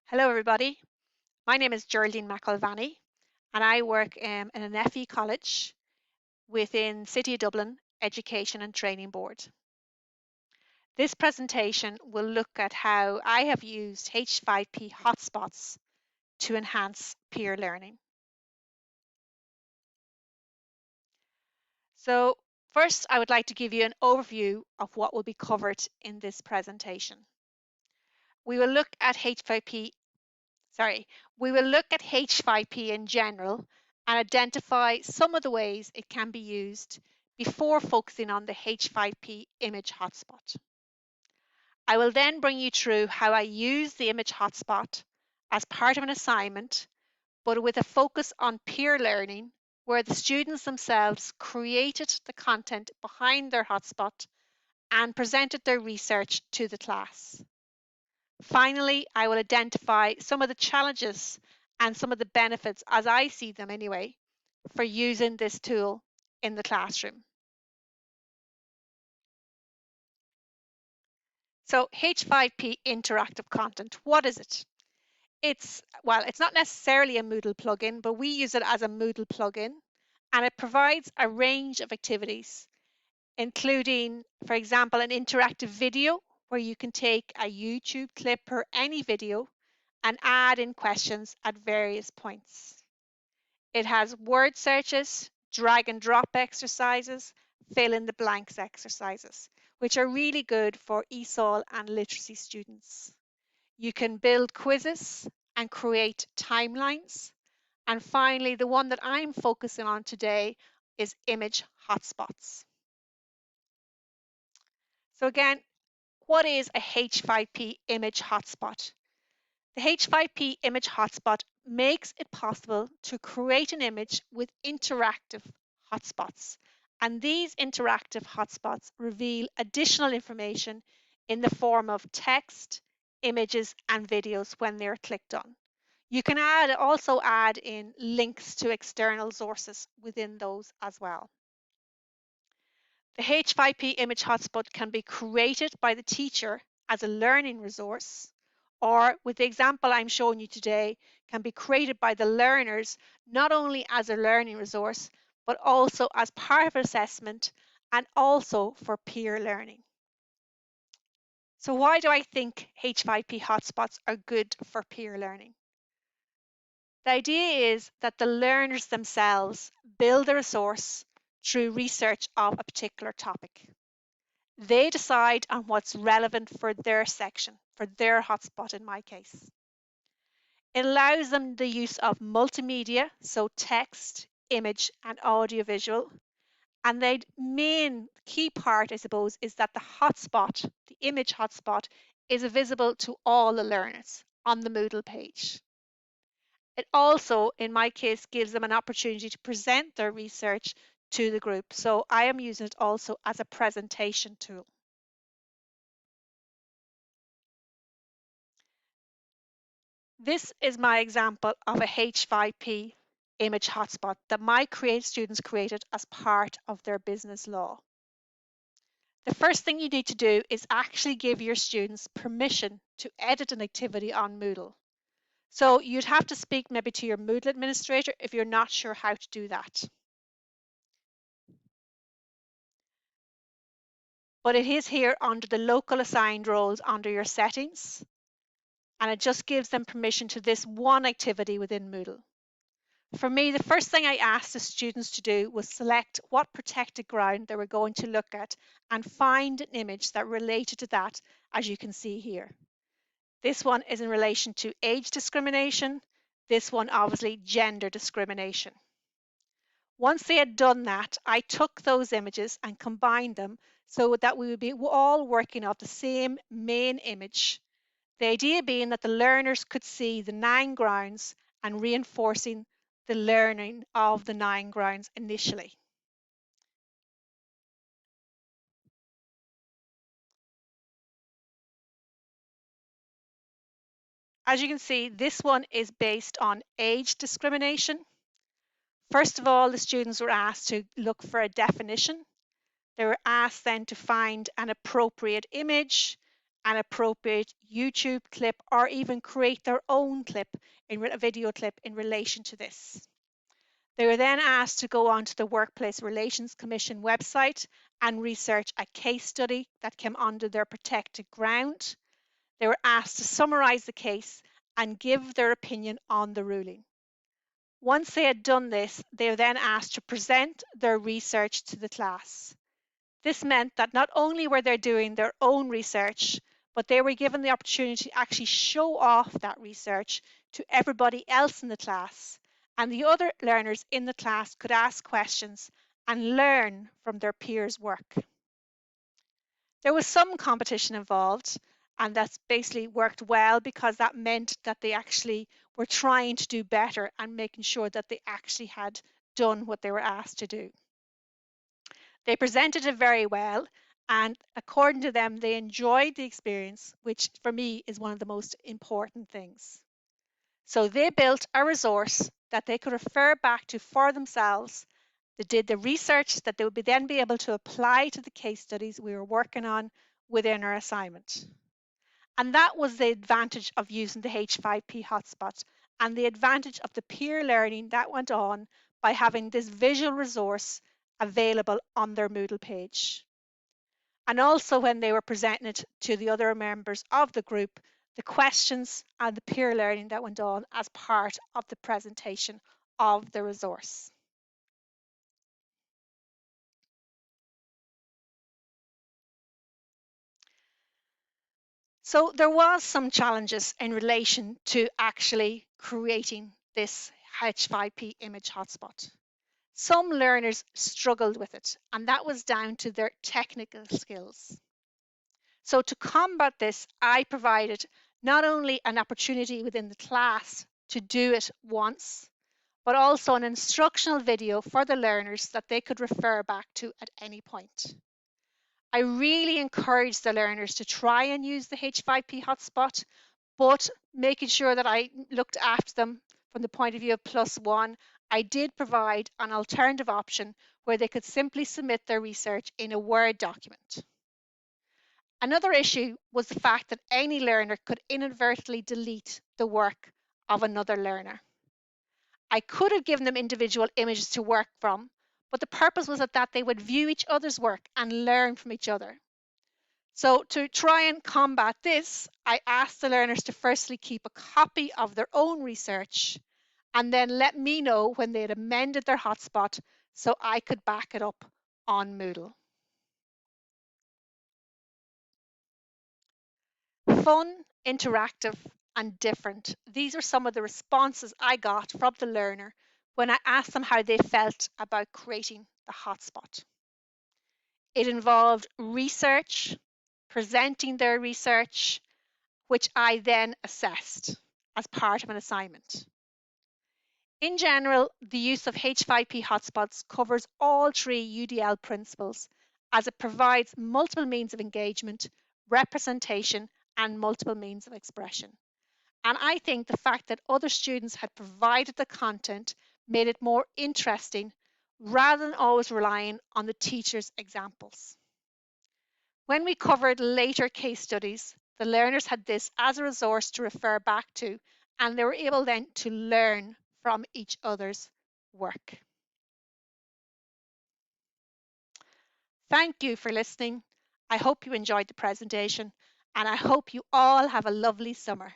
Hello everybody, my name is Geraldine McElvaney and I work in an FE college within City of Dublin Education and Training Board. This presentation will look at how I have used H5P hotspots to enhance peer learning. So first I would like to give you an overview of what will be covered in this presentation. We will look at H5P in general and identify some of the ways it can be used before focusing on the H5P image hotspot. I will then bring you through how I use the image hotspot as part of an assignment, but with a focus on peer learning, where the students themselves created the content behind their hotspot and presented their research to the class. Finally, I will identify some of the challenges and some of the benefits, as I see them anyway, for using this tool in the classroom. So H5P Interactive Content, what is it? It's not necessarily a Moodle plugin, but we use it as a Moodle plugin, and it provides a range of activities, including, for example, an interactive video where you can take a YouTube clip or any video and add in questions at various points. It has word searches, drag and drop exercises, fill in the blanks exercises, which are really good for ESOL and literacy students. You can build quizzes and create timelines. And finally, the one that I'm focusing on today is image hotspots. So again, what is a H5P image hotspot? The H5P image hotspot makes it possible to create an image with interactive hotspots. And these interactive hotspots reveal additional information in the form of text, images, and videos when they're clicked on. You can also add in links to external sources within those as well. The H5P image hotspot can be created by the teacher as a learning resource, or with the example I'm showing you today, can be created by the learners not only as a learning resource, but also as part of assessment and also for peer learning. So why do I think H5P hotspots are good for peer learning? The idea is that the learners themselves build a resource through research of a particular topic. They decide on what's relevant for their section, for their hotspot in my case. It allows them the use of multimedia, so text, image, and audiovisual. And the main key part, I suppose, is that the hotspot, the image hotspot, is visible to all the learners on the Moodle page. It also, in my case, gives them an opportunity to present their research to the group. So I am using it also as a presentation tool. This is my example of a H5P image hotspot that my students created as part of their business law. The first thing you need to do is actually give your students permission to edit an activity on Moodle. So you'd have to speak maybe to your Moodle administrator if you're not sure how to do that. But it is here under the local assigned roles under your settings, and it just gives them permission to this one activity within Moodle. For me, the first thing I asked the students to do was select what protected ground they were going to look at and find an image that related to that, as you can see here. This one is in relation to age discrimination, this one obviously gender discrimination. Once they had done that, I took those images and combined them so that we would be all working off the same main image. The idea being that the learners could see the 9 grounds and reinforcing the learning of the 9 grounds initially. As you can see, this one is based on age discrimination. First of all, the students were asked to look for a definition. They were asked then to find an appropriate image an appropriate YouTube clip or even create their own clip, a video clip in relation to this. They were then asked to go onto the Workplace Relations Commission website and research a case study that came under their protected ground. They were asked to summarise the case and give their opinion on the ruling. Once they had done this, they were then asked to present their research to the class. This meant that not only were they doing their own research, but they were given the opportunity to actually show off that research to everybody else in the class, and the other learners in the class could ask questions and learn from their peers' work. There was some competition involved, and that's basically worked well because that meant that they actually were trying to do better and making sure that they actually had done what they were asked to do. They presented it very well, and according to them, they enjoyed the experience, which for me is one of the most important things. So they built a resource that they could refer back to for themselves. They did the research that they would then be able to apply to the case studies we were working on within our assignment. And that was the advantage of using the H5P hotspot and the advantage of the peer learning that went on by having this visual resource available on their Moodle page. And also when they were presenting it to the other members of the group, the questions and the peer learning that went on as part of the presentation of the resource. So there was some challenges in relation to actually creating this H5P image hotspot. Some learners struggled with it, and that was down to their technical skills. So to combat this, I provided not only an opportunity within the class to do it once, but also an instructional video for the learners that they could refer back to at any point. I really encourage the learners to try and use the H5P hotspot, but making sure that I looked after them from the point of view of +1, I did provide an alternative option where they could simply submit their research in a Word document. Another issue was the fact that any learner could inadvertently delete the work of another learner. I could have given them individual images to work from, but the purpose was that they would view each other's work and learn from each other. So to try and combat this, I asked the learners to firstly keep a copy of their own research and then let me know when they had amended their hotspot so I could back it up on Moodle. Fun, interactive, and different. These are some of the responses I got from the learner when I asked them how they felt about creating the hotspot. It involved research, presenting their research, which I then assessed as part of an assignment. In general, the use of H5P hotspots covers all three UDL principles as it provides multiple means of engagement, representation, and multiple means of expression. And I think the fact that other students had provided the content made it more interesting rather than always relying on the teacher's examples. When we covered later case studies, the learners had this as a resource to refer back to, and they were able then to learn from each other's work. Thank you for listening. I hope you enjoyed the presentation, and I hope you all have a lovely summer.